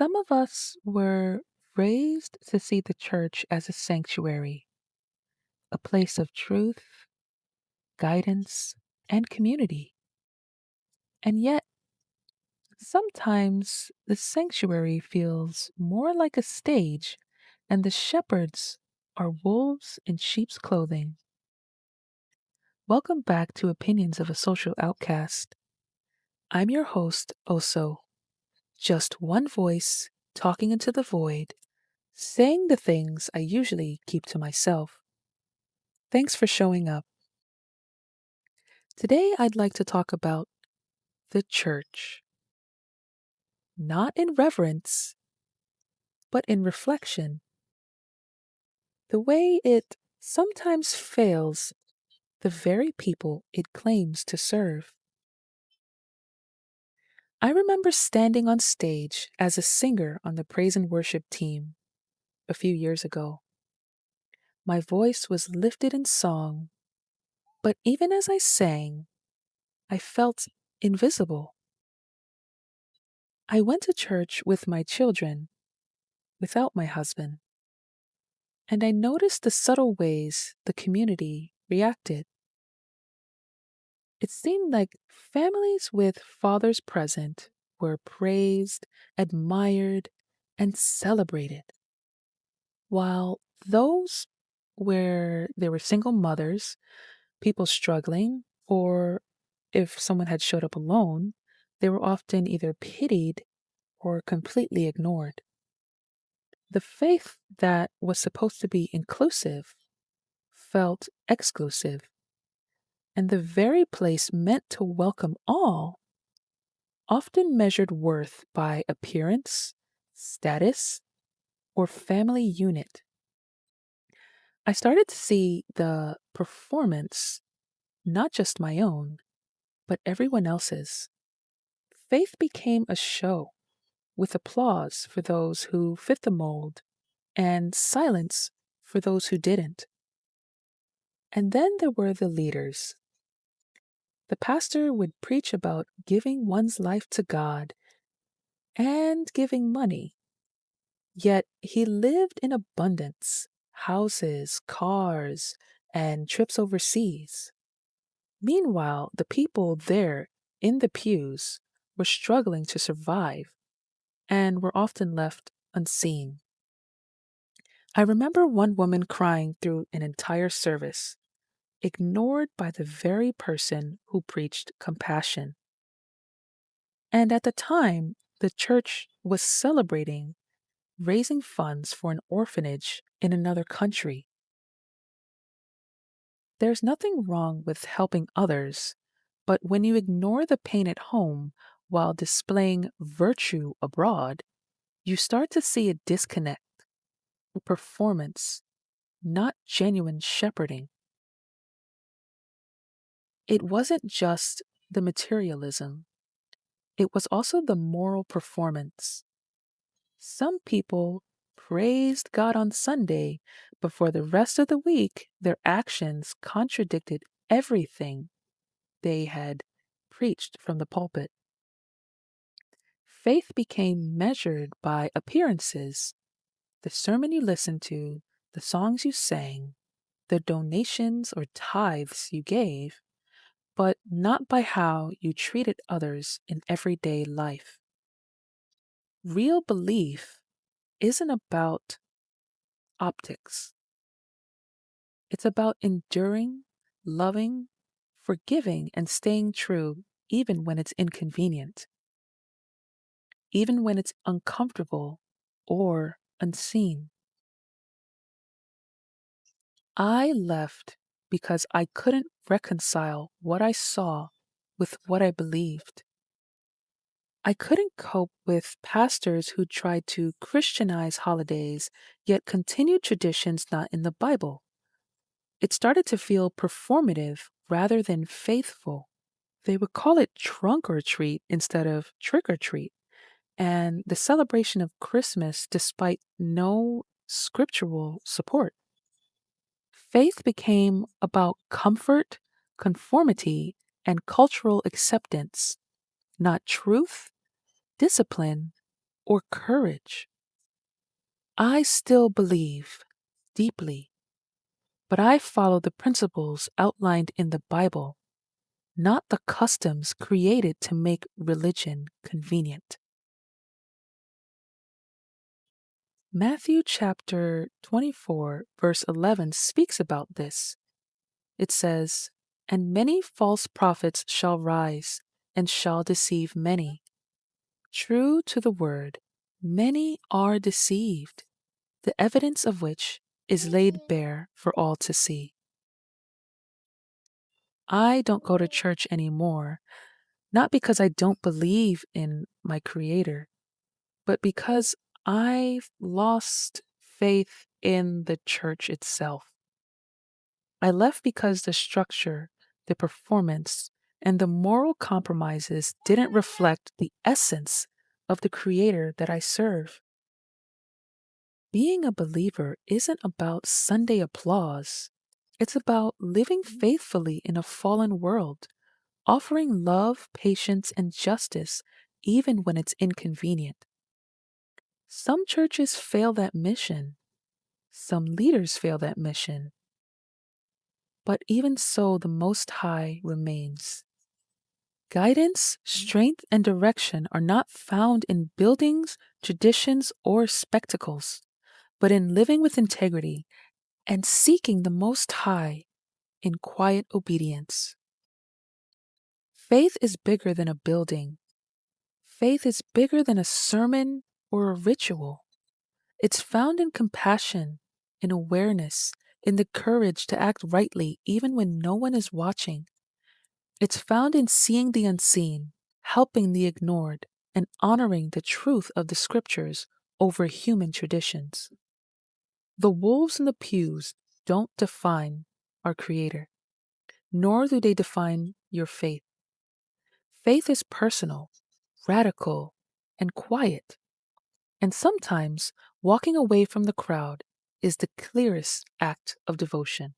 Some of us were raised to see the church as a sanctuary, a place of truth, guidance, and community. And yet, sometimes the sanctuary feels more like a stage, and the shepherds are wolves in sheep's clothing. Welcome back to Opinions of a Social Outcast. I'm your host, Oso, just one voice talking into the void, saying the things I usually keep to myself. Thanks for showing up. Today, I'd like to talk about the church, not in reverence, but in reflection. The way it sometimes fails the very people it claims to serve. I remember standing on stage as a singer on the praise and worship team a few years ago. My voice was lifted in song, but even as I sang, I felt invisible. I went to church with my children, without my husband, and I noticed the subtle ways the community reacted. It seemed like families with fathers present were praised, admired, and celebrated, while those where there were single mothers, people struggling, or if someone had showed up alone, they were often either pitied or completely ignored. The faith that was supposed to be inclusive felt exclusive, and the very place meant to welcome all often measured worth by appearance, status, or family unit. I started to see the performance, not just my own, but everyone else's. Faith became a show with applause for those who fit the mold and silence for those who didn't. And then there were the leaders. The pastor would preach about giving one's life to God and giving money. Yet he lived in abundance, houses, cars, and trips overseas. Meanwhile, the people there in the pews were struggling to survive and were often left unseen. I remember one woman crying through an entire service, ignored by the very person who preached compassion. And at the time, the church was celebrating raising funds for an orphanage in another country. There's nothing wrong with helping others, but when you ignore the pain at home while displaying virtue abroad, you start to see a disconnect, a performance, not genuine shepherding. It wasn't just the materialism, it was also the moral performance. Some people praised God on Sunday, but for the rest of the week, their actions contradicted everything they had preached from the pulpit. Faith became measured by appearances, the sermon you listened to, the songs you sang, the donations or tithes you gave, but not by how you treated others in everyday life. Real belief isn't about optics. It's about enduring, loving, forgiving, and staying true even when it's inconvenient, even when it's uncomfortable or unseen. I left because I couldn't reconcile what I saw with what I believed. I couldn't cope with pastors who tried to Christianize holidays yet continued traditions not in the Bible. It started to feel performative rather than faithful. They would call it trunk or treat instead of trick or treat, and the celebration of Christmas despite no scriptural support. Faith became about comfort, conformity, and cultural acceptance, not truth, discipline, or courage. I still believe deeply, but I follow the principles outlined in the Bible, not the customs created to make religion convenient. Matthew chapter 24, verse 11 speaks about this. It says, "And many false prophets shall rise, and shall deceive many." True to the word, many are deceived, the evidence of which is laid bare for all to see. I don't go to church anymore, not because I don't believe in my Creator, but because I've lost faith in the church itself. I left because the structure, the performance, and the moral compromises didn't reflect the essence of the Creator that I serve. Being a believer isn't about Sunday applause. It's about living faithfully in a fallen world, offering love, patience, and justice even when it's inconvenient. Some churches fail that mission. Some leaders fail that mission. But even so, the Most High remains. Guidance, strength, and direction are not found in buildings, traditions, or spectacles, but in living with integrity and seeking the Most High in quiet obedience. Faith is bigger than a building. Faith is bigger than a sermon or a ritual. It's found in compassion, in awareness, in the courage to act rightly even when no one is watching. It's found in seeing the unseen, helping the ignored, and honoring the truth of the scriptures over human traditions. The wolves in the pews don't define our Creator, nor do they define your faith. Faith is personal, radical, and quiet. And sometimes walking away from the crowd is the clearest act of devotion.